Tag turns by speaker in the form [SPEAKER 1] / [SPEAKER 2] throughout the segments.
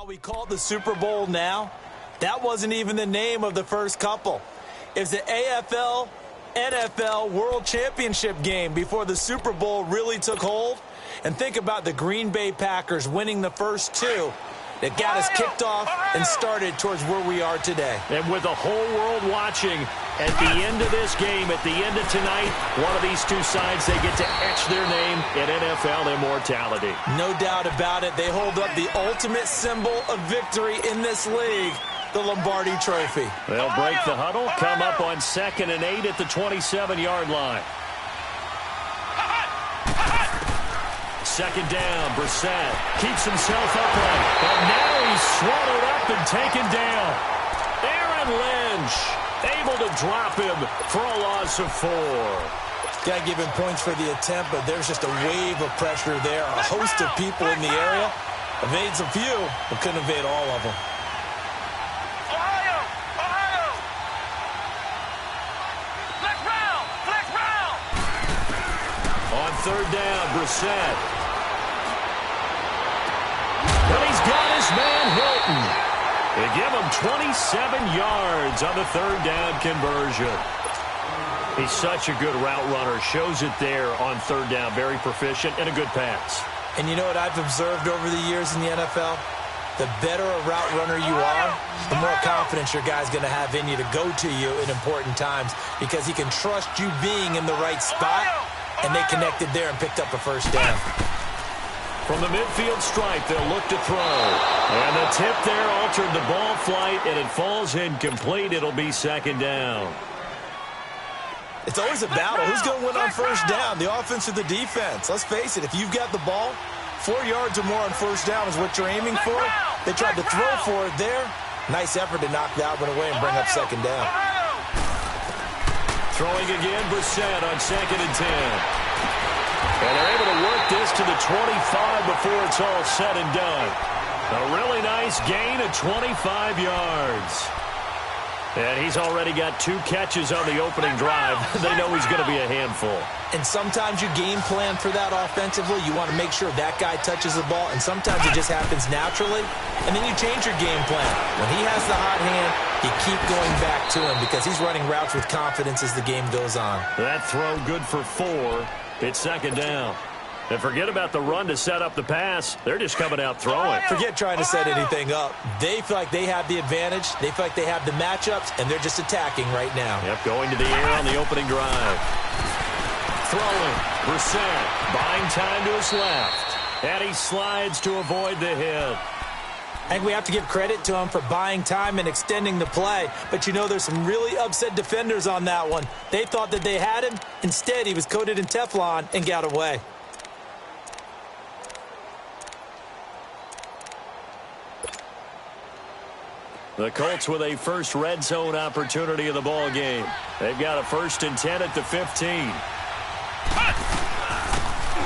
[SPEAKER 1] While we call it the Super Bowl now, that wasn't even the name of the first couple. It was the AFL NFL World Championship game before the Super Bowl really took hold. And think about the Green Bay Packers winning the first two that got us kicked off and started towards where we are today.
[SPEAKER 2] And with the whole world watching, at the end of this game, at the end of tonight, one of these two sides, they get to etch their name in NFL immortality.
[SPEAKER 1] No doubt about it. They hold up the ultimate symbol of victory in this league, the Lombardi Trophy.
[SPEAKER 2] They'll break the huddle, come up on 2nd and 8 at the 27-yard line. Second down, Brissett keeps himself upright, but now he's swallowed up and taken down. Aaron Lynch able to drop him for a loss of 4.
[SPEAKER 1] Got to give him points for the attempt, but there's just a wave of pressure there. A host of people in the area. Evades a few, but couldn't evade all of them.
[SPEAKER 2] On 3rd down, Brissett. And he's got his man Hilton. They give him 27 yards on the 3rd down conversion. He's such a good route runner. Shows it there on 3rd down. Very proficient and a good pass.
[SPEAKER 1] And you know what I've observed over the years in the NFL? The better a route runner you are, the more confidence your guy's going to have in you to go to you in important times because he can trust you being in the right spot, and they connected there and picked up a first down.
[SPEAKER 2] From the midfield stripe, they'll look to throw. And the tip there altered the ball flight, and it falls incomplete. It'll be 2nd down.
[SPEAKER 1] It's always a battle. Who's going to win on first down, the offense or the defense? Let's face it, if you've got the ball, 4 yards or more on first down is what you're aiming for. They tried to throw for it there. Nice effort to knock that one away and bring up 2nd down.
[SPEAKER 2] Throwing again, Brissett on 2nd and 10. And they're able to work this to the 25 before it's all said and done. A really nice gain of 25 yards. And he's already got 2 catches on the opening drive. They know he's going to be a handful.
[SPEAKER 1] And sometimes you game plan for that offensively. You want to make sure that guy touches the ball, and sometimes it just happens naturally. And then you change your game plan. When he has the hot hand, you keep going back to him because he's running routes with confidence as the game goes on.
[SPEAKER 2] That throw good for 4. It's 2nd down. And forget about the run to set up the pass. They're just coming out throwing.
[SPEAKER 1] Forget trying to set anything up. They feel like they have the advantage. They feel like they have the matchups, and they're just attacking right now.
[SPEAKER 2] Yep, going to the air on the opening drive. Throwing. Brissett buying time to his left. And he slides to avoid the hit.
[SPEAKER 1] I think we have to give credit to him for buying time and extending the play. But, you know, there's some really upset defenders on that one. They thought that they had him. Instead, he was coated in Teflon and got away.
[SPEAKER 2] The Colts with a first red zone opportunity in the ball game. They've got a 1st and 10 at the 15.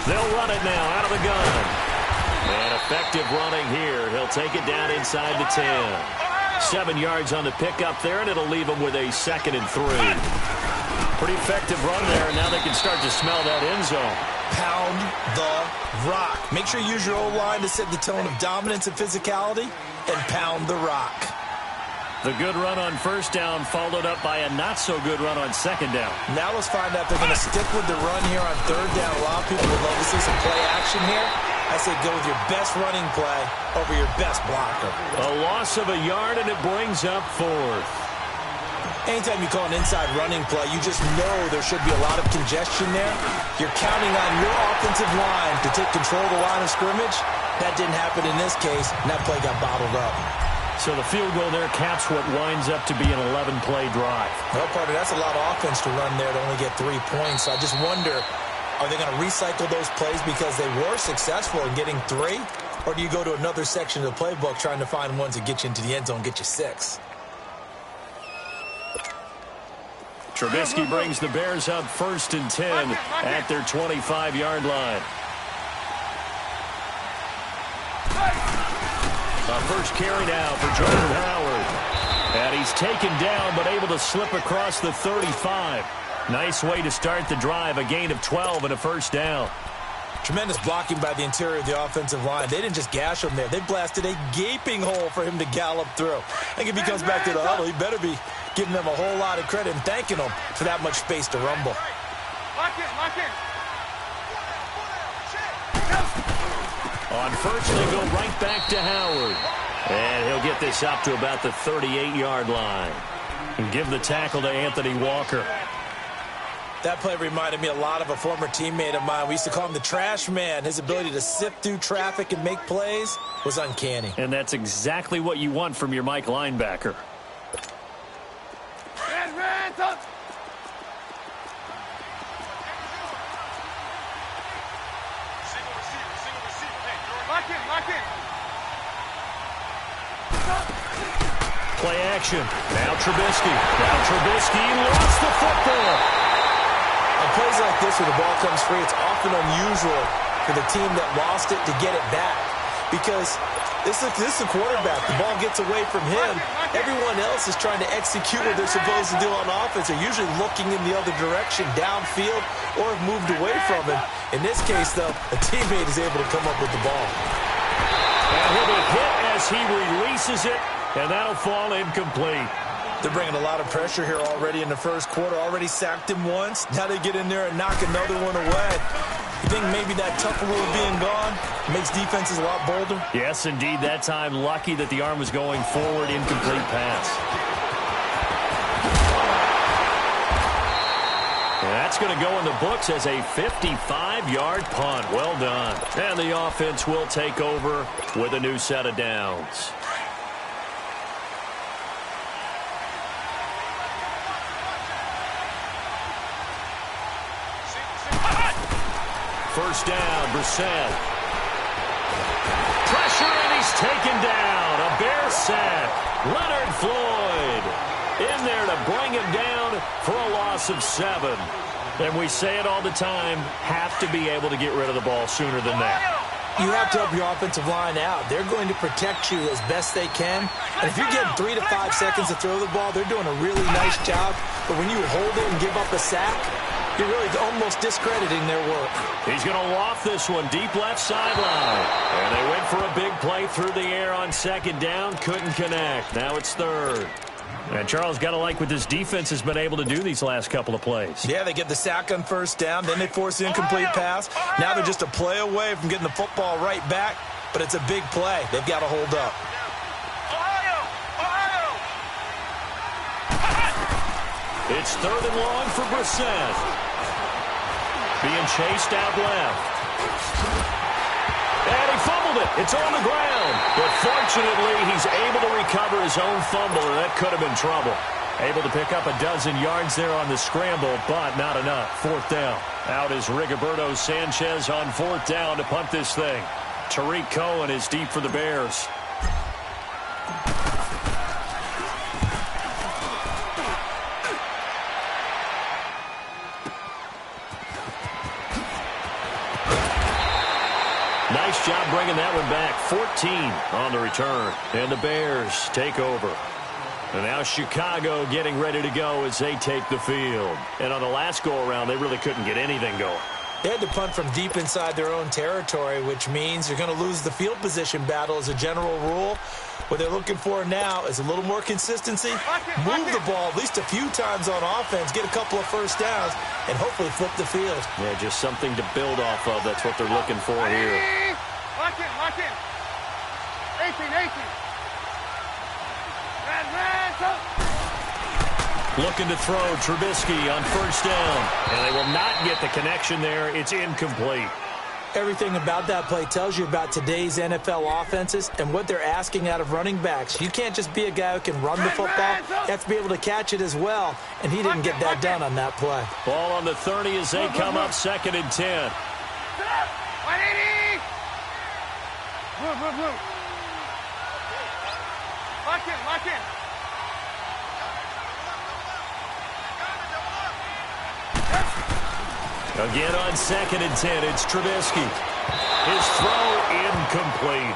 [SPEAKER 2] They'll run it now out of the gun. And effective running here. He'll take it down inside the 10. 7 yards on the pickup there, and it'll leave him with a 2nd and 3. Pretty effective run there. Now they can start to smell that end zone.
[SPEAKER 1] Pound the rock. Make sure you use your O-line to set the tone of dominance and physicality, and pound the rock.
[SPEAKER 2] The good run on first down followed up by a not-so-good run on 2nd down.
[SPEAKER 1] Now let's find out if they're going to stick with the run here on 3rd down. A lot of people would love to see some play action here. I say go with your best running play over your best blocker.
[SPEAKER 2] A loss of a yard, and it brings up 4th.
[SPEAKER 1] Anytime you call an inside running play, you just know there should be a lot of congestion there. You're counting on your offensive line to take control of the line of scrimmage. That didn't happen in this case, and that play got bottled up.
[SPEAKER 2] So the field goal there caps what winds up to be an 11-play drive.
[SPEAKER 1] Well, Carter, that's a lot of offense to run there to only get 3 points. So I just wonder, are they going to recycle those plays because they were successful in getting 3? Or do you go to another section of the playbook trying to find ones that get you into the end zone, get you 6?
[SPEAKER 2] Trubisky brings the Bears up 1st and 10 at their 25-yard line. A first carry now for Jordan Howard. And he's taken down but able to slip across the 35. Nice way to start the drive, a gain of 12 and a first down.
[SPEAKER 1] Tremendous blocking by the interior of the offensive line. They didn't just gash him there. They blasted a gaping hole for him to gallop through. I think if he comes back to the huddle, he better be giving them a whole lot of credit and thanking them for that much space to rumble.
[SPEAKER 3] Lock in.
[SPEAKER 2] On first, they go right back to Howard. And he'll get this up to about the 38-yard line. And give the tackle to Anthony Walker.
[SPEAKER 1] That play reminded me a lot of a former teammate of mine. We used to call him the trash man. His ability to sift through traffic and make plays was uncanny.
[SPEAKER 2] And that's exactly what you want from your Mike linebacker.
[SPEAKER 3] Lock in.
[SPEAKER 2] Play action. Now Trubisky lost the football.
[SPEAKER 1] On plays like this where the ball comes free, it's often unusual for the team that lost it to get it back. Because this is a quarterback. The ball gets away from him. Everyone else is trying to execute what they're supposed to do on offense. They're usually looking in the other direction, downfield, or have moved away from him. In this case, though, a teammate is able to come up with the ball.
[SPEAKER 2] And he'll be hit as he releases it, and that'll fall incomplete.
[SPEAKER 1] They're bringing a lot of pressure here already in the first quarter. Already sacked him once. Now they get in there and knock another one away. You think maybe that tougher rule being gone makes defenses a lot bolder?
[SPEAKER 2] Yes, indeed. That time, lucky that the arm was going forward. Incomplete pass. And that's going to go in the books as a 55-yard punt. Well done. And the offense will take over with a new set of downs. First down, Brissett. Pressure, and he's taken down. A Bear sack. Leonard Floyd in there to bring him down for a loss of 7. And we say it all the time, have to be able to get rid of the ball sooner than that.
[SPEAKER 1] You have to help your offensive line out. They're going to protect you as best they can. And if you're getting 3 to 5 seconds to throw the ball, they're doing a really nice job. But when you hold it and give up a sack, you're really almost discrediting their work. He's going to loft this one deep left sideline. And they went for a big play through the air on second down. Couldn't connect. Now it's third. And Charles, got to like what this defense has been able to do these last couple of plays. Yeah, they get the sack on first down. Then they force the incomplete pass. Now they're just a play away from getting the football right back. But it's a big play. They've got to hold up. It's third and long for Brissett. Being chased out left. And he fumbled it. It's on the ground. But fortunately, he's able to recover his own fumble, and that could have been trouble. Able to pick up a dozen yards there on the scramble, but not enough. Fourth down. Out is Rigoberto Sanchez on fourth down to punt this thing. Tariq Cohen is deep for the Bears. Nice job bringing that one back. 14 on the return. And the Bears take over. And now Chicago getting ready to go as they take the field. And on the last go-around, they really couldn't get anything going. They had to punt from deep inside their own territory, which means you're going to lose the field position battle as a general rule. What they're looking for now is a little more consistency. Move the ball at least a few times on offense, get a couple of first downs, and hopefully flip the field. Yeah, just something to build off of. That's what they're looking for here.
[SPEAKER 3] Lock in. 18.
[SPEAKER 2] Looking to throw Trubisky on first down. And they will not get the connection there. It's incomplete.
[SPEAKER 1] Everything about that play tells you about today's NFL offenses and what they're asking out of running backs. You can't just be a guy who can run the football. You have to be able to catch it as well, and he didn't get that done on that play.
[SPEAKER 2] Ball on the 30 as they come up second and 10.
[SPEAKER 3] 180! Blue. Lock in.
[SPEAKER 2] Again on second and 10, it's Trubisky. His throw incomplete.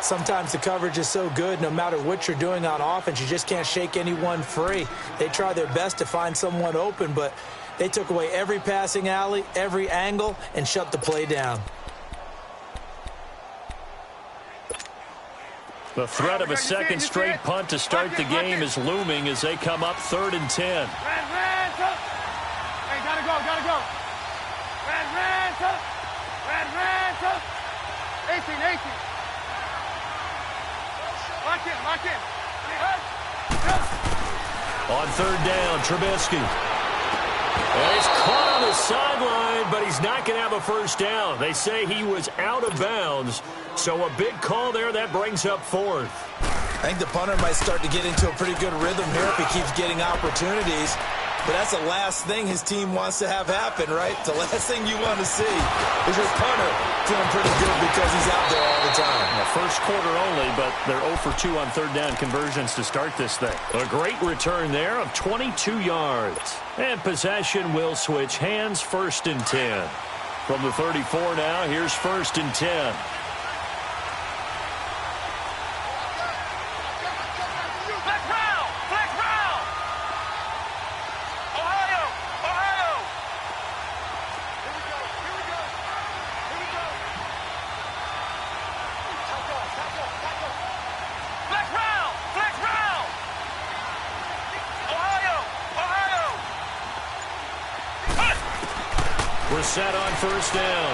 [SPEAKER 1] Sometimes the coverage is so good, no matter what you're doing on offense, you just can't shake anyone free. They try their best to find someone open, but They took away every passing alley, every angle, and shut the play down.
[SPEAKER 2] The threat of a second straight punt to start the game is looming as they come up 3rd and 10.
[SPEAKER 3] Red, hey, gotta go. Red, Red, 18. Lock in.
[SPEAKER 2] On 3rd down, Trubisky. And he's caught on the sideline, but he's not going to have a first down. They say he was out of bounds, so a big call there. That brings up 4th.
[SPEAKER 1] I think the punter might start to get into a pretty good rhythm here if he keeps getting opportunities. But that's the last thing his team wants to have happen, right? The last thing you want to see is your punter feeling pretty good because he's out there all the time.
[SPEAKER 2] Well, first quarter only, but they're 0 for 2 on 3rd down conversions to start this thing. A great return there of 22 yards. And possession will switch hands, 1st and 10. From the 34 now, here's 1st and 10. Set on 1st down.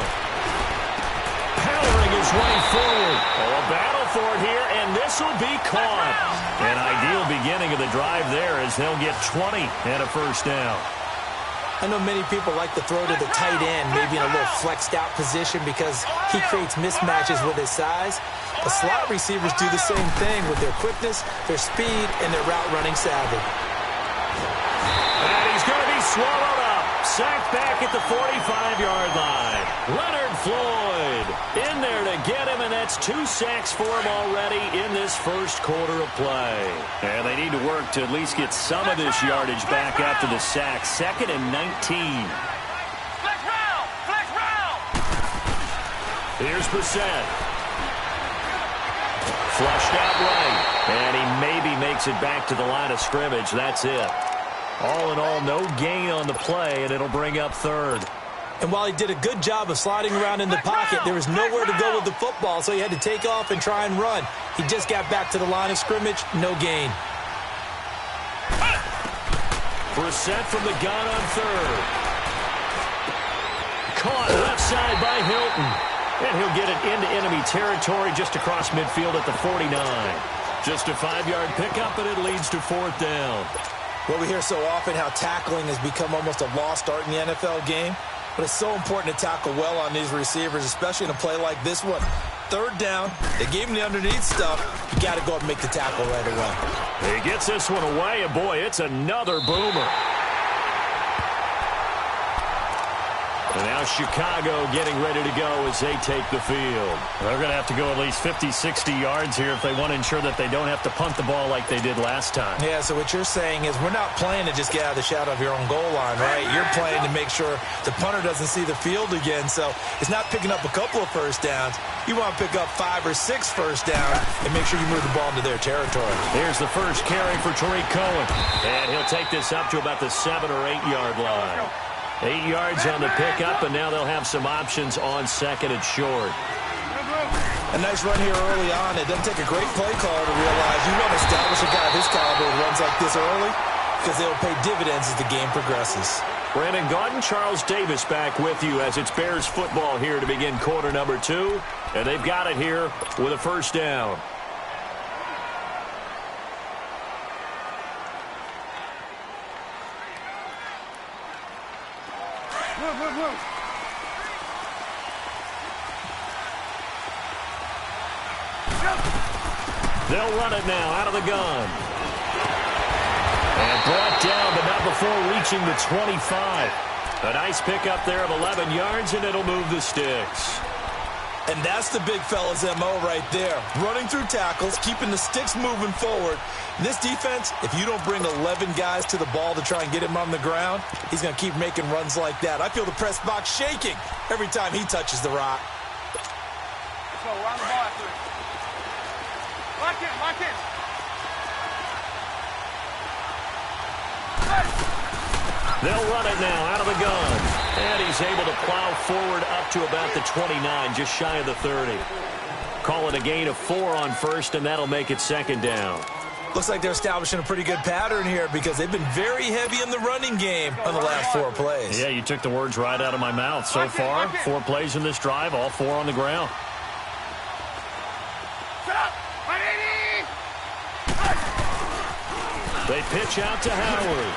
[SPEAKER 2] Powering his way forward. Oh, a battle for it here, and this will be caught. An ideal beginning of the drive there as they'll get 20 and a first down.
[SPEAKER 1] I know many people like to throw to the tight end, maybe in a little flexed out position because he creates mismatches with his size. The slot receivers do the same thing with their quickness, their speed, and their route running savvy.
[SPEAKER 2] And he's going to be swallowed up. Sacked back at the 45-yard line. Leonard Floyd in there to get him, and that's 2 sacks for him already in this first quarter of play. And they need to work to at least get some of this yardage back after the sack. 2nd and 19.
[SPEAKER 3] Flex round.
[SPEAKER 2] Here's Brissett. Flushed out right, and he maybe makes it back to the line of scrimmage. That's it. All in all, no gain on the play, and it'll bring up 3rd.
[SPEAKER 1] And while he did a good job of sliding around in the pocket, there was nowhere to go with the football, so he had to take off and try and run. He just got back to the line of scrimmage, no gain.
[SPEAKER 2] Brissett from the gun on 3rd. Caught left side by Hilton. And he'll get it into enemy territory just across midfield at the 49. Just a 5-yard pickup, and it leads to 4th down.
[SPEAKER 1] Well, we hear so often how tackling has become almost a lost art in the NFL game. But it's so important to tackle well on these receivers, especially in a play like this one. 3rd down, they gave him the underneath stuff. You got to go up and make the tackle right away.
[SPEAKER 2] He gets this one away, and boy, it's another boomer. And now Chicago getting ready to go as they take the field. They're going to have to go at least 50, 60 yards here if they want to ensure that they don't have to punt the ball like they did last time.
[SPEAKER 1] Yeah, so what you're saying is we're not playing to just get out of the shadow of your own goal line, right? You're playing to make sure the punter doesn't see the field again. So it's not picking up a couple of first downs. You want to pick up 5 or 6 first downs and make sure you move the ball into their territory.
[SPEAKER 2] Here's the first carry for Tariq Cohen. And he'll take this up to about the 7 or 8 yard line. 8 yards on the pickup, and now they'll have some options on 2nd and short.
[SPEAKER 1] A nice run here early on. It doesn't take a great play caller to realize you want to establish a guy of his caliber who runs like this early because they'll pay dividends as the game progresses.
[SPEAKER 2] Brandon Gaudin, Charles Davis back with you as it's Bears football here to begin quarter number 2. And they've got it here with a first down. They'll run it now out of the gun. And brought down, but not before reaching the 25. A nice pickup there of 11 yards, and it'll move the sticks.
[SPEAKER 1] And that's the big fella's MO right there. Running through tackles, keeping the sticks moving forward. In this defense, if you don't bring 11 guys to the ball to try and get him on the ground, he's going to keep making runs like that. I feel the press box shaking every time he touches the rock.
[SPEAKER 3] Let's go, round the ball after it. Lock in, lock in.
[SPEAKER 2] They'll run it now out of the gun. And he's able to plow forward up to about the 29, just shy of the 30. Call it a gain of 4 on first, and that'll make it second down.
[SPEAKER 1] Looks like they're establishing a pretty good pattern here because they've been very heavy in the running game on the last 4 plays.
[SPEAKER 2] Yeah, you took the words right out of my mouth. So far, 4 plays in this drive, all 4 on the ground. They pitch out to Howard.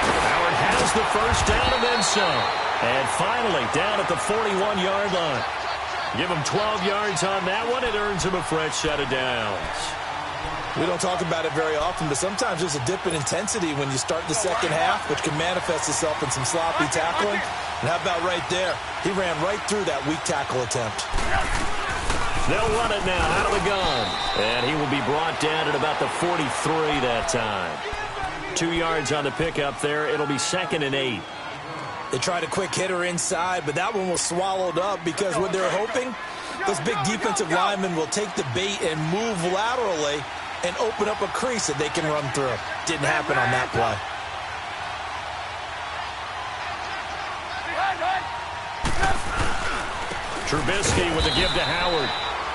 [SPEAKER 2] Howard has the first down and then some. And finally, down at the 41-yard line. Give him 12 yards on that one. It earns him a fresh set of downs.
[SPEAKER 1] We don't talk about it very often, but sometimes there's a dip in intensity when you start the second half, which can manifest itself in some sloppy tackling. And how about right there? He ran right through that weak tackle attempt.
[SPEAKER 2] They'll run it now out of the gun. And he will be brought down at about the 43 that time. 2 yards on the pickup there. It'll be 2nd and 8.
[SPEAKER 1] They tried a quick hitter inside, but that one was swallowed up because what they're hoping, those big defensive linemen will take the bait and move laterally and open up a crease that they can run through. Didn't happen on that play.
[SPEAKER 2] Trubisky with a give to Howard.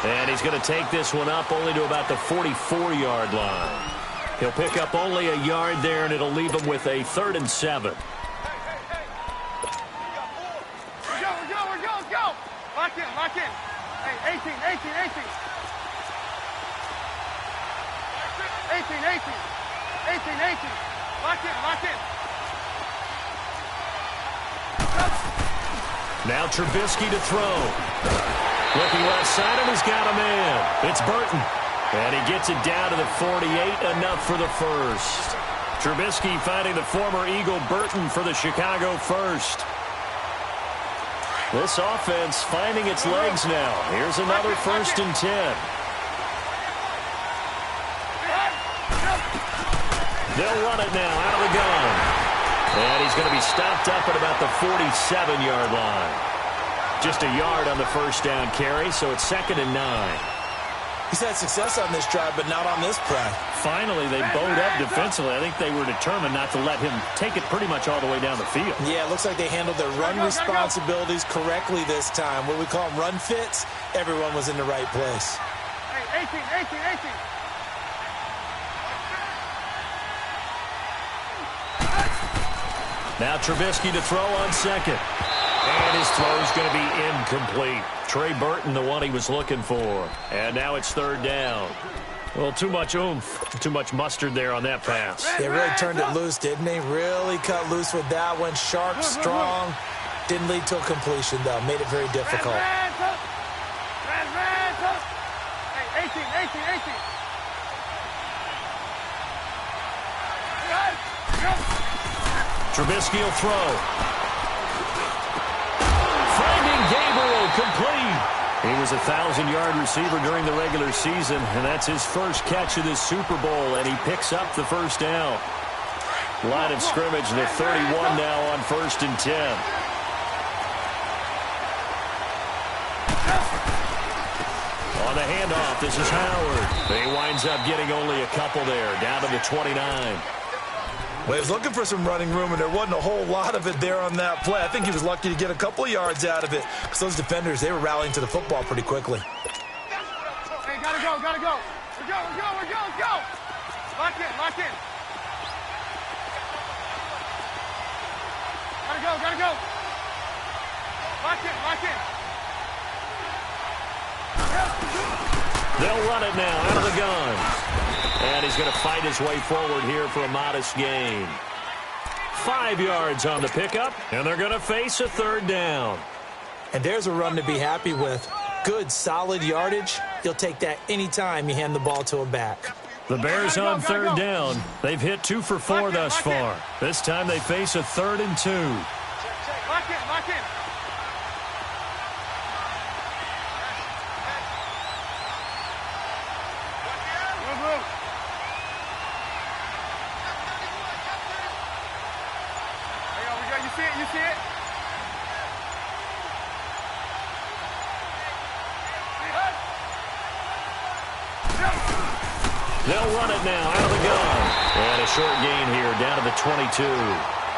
[SPEAKER 2] And he's going to take this one up only to about the 44-yard line. He'll pick up only a yard there, and it'll leave him with a 3rd and 7.
[SPEAKER 3] Lock in. Hey, 18. 18. Lock in.
[SPEAKER 2] Now Trubisky to throw. Looking left side, and he's got a man. It's Burton. And he gets it down to the 48, enough for the first. Trubisky finding the former Eagle Burton for the Chicago first. This offense finding its legs now. Here's another 1st and 10. They'll run it now out of the gun. And he's going to be stopped up at about the 47-yard line. Just a yard on the first down carry, so it's 2nd and 9.
[SPEAKER 1] He's had success on this drive, but not on this play.
[SPEAKER 2] Finally, they bowed up defensively. I think they were determined not to let him take it pretty much all the way down the field.
[SPEAKER 1] Yeah, it looks like they handled their run responsibilities correctly this time. What we call them run fits, everyone was in the right place.
[SPEAKER 3] Hey, 18.
[SPEAKER 2] Now Trubisky to throw on second. And his throw is going to be incomplete. Trey Burton, the one he was looking for. And now it's 3rd down. Well, too much oomph, too much mustard there on that pass.
[SPEAKER 1] They really turned it loose, didn't they? Really cut loose with that one. Sharp, strong. Didn't lead to a completion, though. Made it very difficult.
[SPEAKER 3] Hey, 18.
[SPEAKER 2] Trubisky will throw. Finding Gabriel complete. He was a 1,000-yard receiver during the regular season, and that's his first catch of this Super Bowl, and he picks up the first down. Line of scrimmage, the 31 now on 1st and 10. On the handoff, this is Howard. He winds up getting only a couple there, down to the 29.
[SPEAKER 1] Well, he was looking for some running room, and there wasn't a whole lot of it there on that play. I think he was lucky to get a couple of yards out of it because those defenders, they were rallying to the football pretty quickly.
[SPEAKER 3] Hey, gotta go. We're go. Lock in. Gotta go. Lock in.
[SPEAKER 2] They'll run it now out of the gun. And he's going to fight his way forward here for a modest gain. 5 yards on the pickup, and they're going to face a 3rd down.
[SPEAKER 1] And there's a run to be happy with. Good, solid yardage. You'll take that anytime you hand the ball to a back.
[SPEAKER 2] The Bears on 3rd down. They've hit 2 for 4 thus far. This time they face a 3rd and 2.
[SPEAKER 3] Lock in. You see it?
[SPEAKER 2] They'll run it now out of the gun. And a short gain here, down to the 22.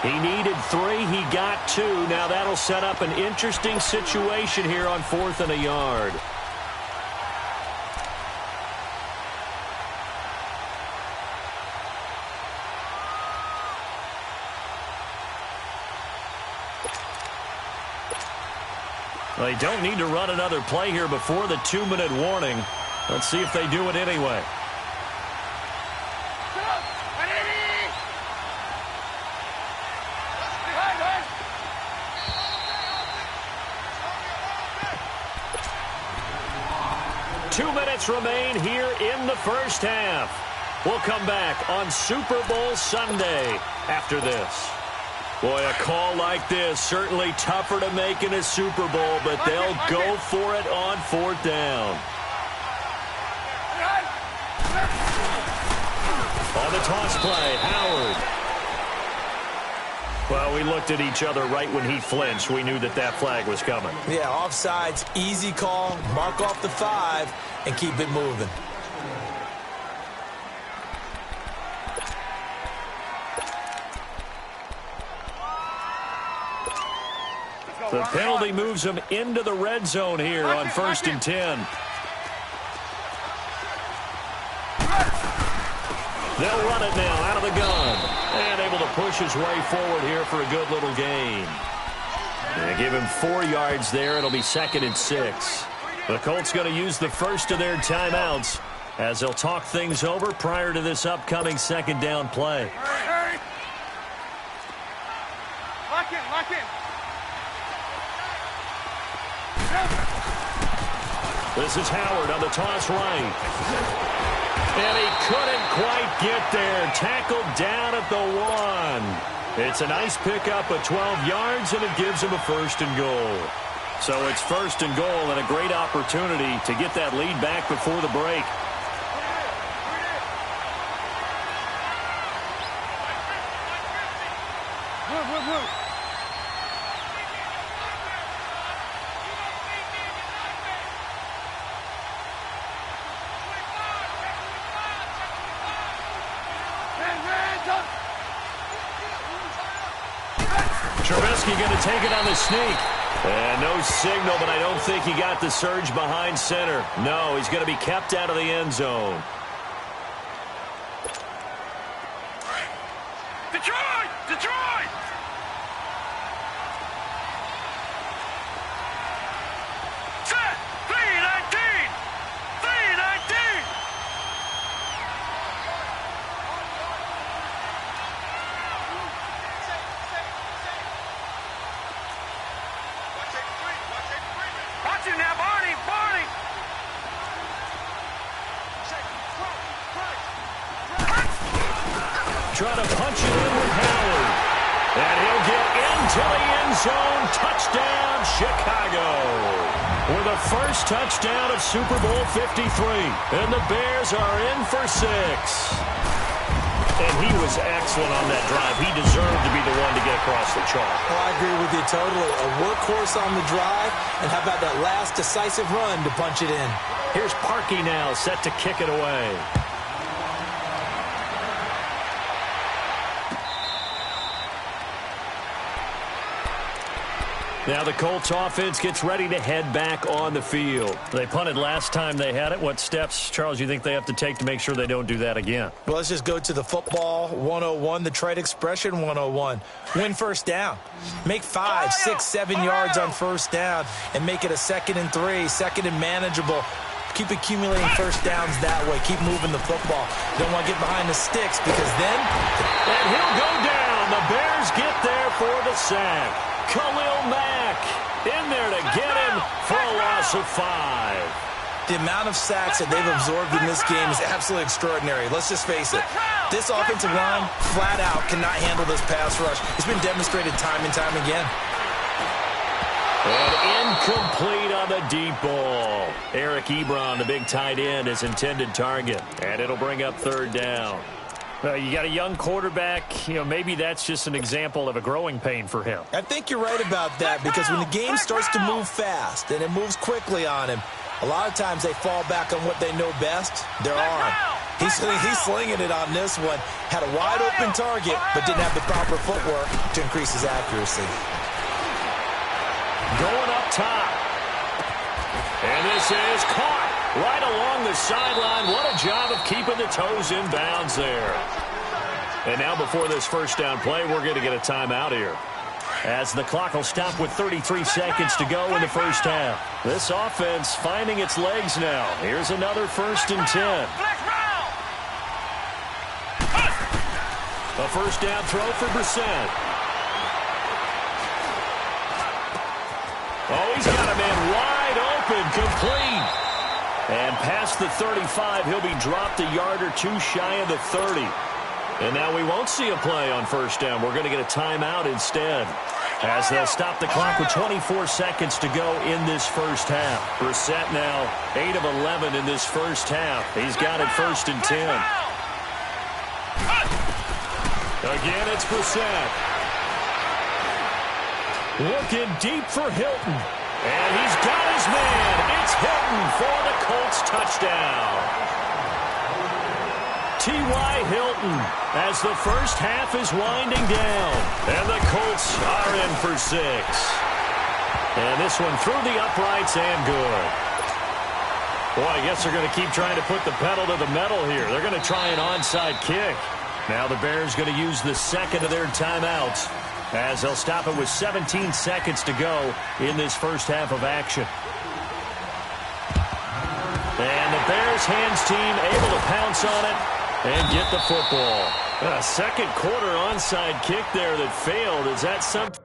[SPEAKER 2] He needed 3. He got 2. Now that'll set up an interesting situation here on 4th and a yard. They don't need to run another play here before the 2-minute warning. Let's see if they do it anyway. Two minutes remain here in the first half. We'll come back on Super Bowl Sunday after this. Boy, a call like this, certainly tougher to make in a Super Bowl, but they'll go for it on 4th down. On the toss play, Howard. Well, we looked at each other right when he flinched. We knew that that flag was coming.
[SPEAKER 1] Yeah, offsides, easy call. Mark off the 5 and keep it moving.
[SPEAKER 2] The penalty moves them into the red zone here on 1st and 10. They'll run it now out of the gun. And able to push his way forward here for a good little gain. They give him 4 yards there. It'll be 2nd and 6. The Colts going to use the first of their timeouts as they'll talk things over prior to this upcoming 2nd down play.
[SPEAKER 3] Lock in, lock in.
[SPEAKER 2] This is Howard on the toss right. And he couldn't quite get there. Tackled down at the 1. It's a nice pickup of 12 yards, and it gives him a 1st and goal. So it's 1st and goal and a great opportunity to get that lead back before the break. Trubisky going to take it on the sneak. And no signal, but I don't think he got the surge behind center. No, he's going to be kept out of the end zone.
[SPEAKER 3] Detroit! Detroit! Set! 3-19! 3-19! Watch it now, Barney! Barney!
[SPEAKER 2] Trying to punch it in with Howard. And he'll get into the end zone. Touchdown, Chicago. With the first touchdown of Super Bowl 53. And the Bears are in for 6. And he was excellent on that drive. He deserved to be the one to get across the chalk.
[SPEAKER 1] Well, I agree with you totally. A workhorse on the drive. And how about that last decisive run to punch it in?
[SPEAKER 2] Here's Parkey now, set to kick it away. Now the Colts offense gets ready to head back on the field. They punted last time they had it. What steps, Charles, you think they have to take to make sure they don't do that again?
[SPEAKER 1] Well, let's just go to the football 101, the trade expression 101. Win 1st down. Make 5, 6, 7 yards on 1st down and make it a 2nd and 3, 2nd and manageable. Keep accumulating 1st downs that way. Keep moving the football. Don't want to get behind the sticks because then...
[SPEAKER 2] And he'll go down. The Bears get there for the sack. Khalil Mack in there to get him for a loss of 5.
[SPEAKER 1] The amount of sacks that they've absorbed in this game is absolutely extraordinary. Let's just face it. This offensive line, flat out, cannot handle this pass rush. It's been demonstrated time and time again.
[SPEAKER 2] And incomplete on the deep ball. Eric Ebron, the big tight end, is intended target. And it'll bring up 3rd down. You got a young quarterback. Maybe that's just an example of a growing pain for him.
[SPEAKER 1] I think you're right about that because when the game starts to move fast and it moves quickly on him, a lot of times they fall back on what they know best, their arm. He's slinging it on this one. Had a wide-open target, but didn't have the proper footwork to increase his accuracy.
[SPEAKER 2] Going up top. And this is caught right along the sideline. What a job of keeping the toes in bounds there. And now before this first down play, we're going to get a timeout here, as the clock will stop with 33 seconds to go in the first half. This offense finding its legs now. Here's another 1st and 10. A first down throw for Brissett. Oh, he's got a man wide open, complete. And past the 35, he'll be dropped a yard or two shy of the 30. And now we won't see a play on first down. We're going to get a timeout instead, as they'll stop the clock with 24 seconds to go in this first half. Brissett now 8 of 11 in this first half. He's got it 1st and 10. Again, it's Brissett. Looking deep for Hilton. And he's got his man. It's Hilton for the Colts touchdown. T.Y. Hilton, as the first half is winding down. And the Colts are in for 6. And this one through the uprights and good. Boy, I guess they're going to keep trying to put the pedal to the metal here. They're going to try an onside kick. Now the Bears going to use the second of their timeouts, as they'll stop it with 17 seconds to go in this first half of action. And the Bears hands team able to pounce on it and get the football. A second quarter onside kick there that failed. Is that something?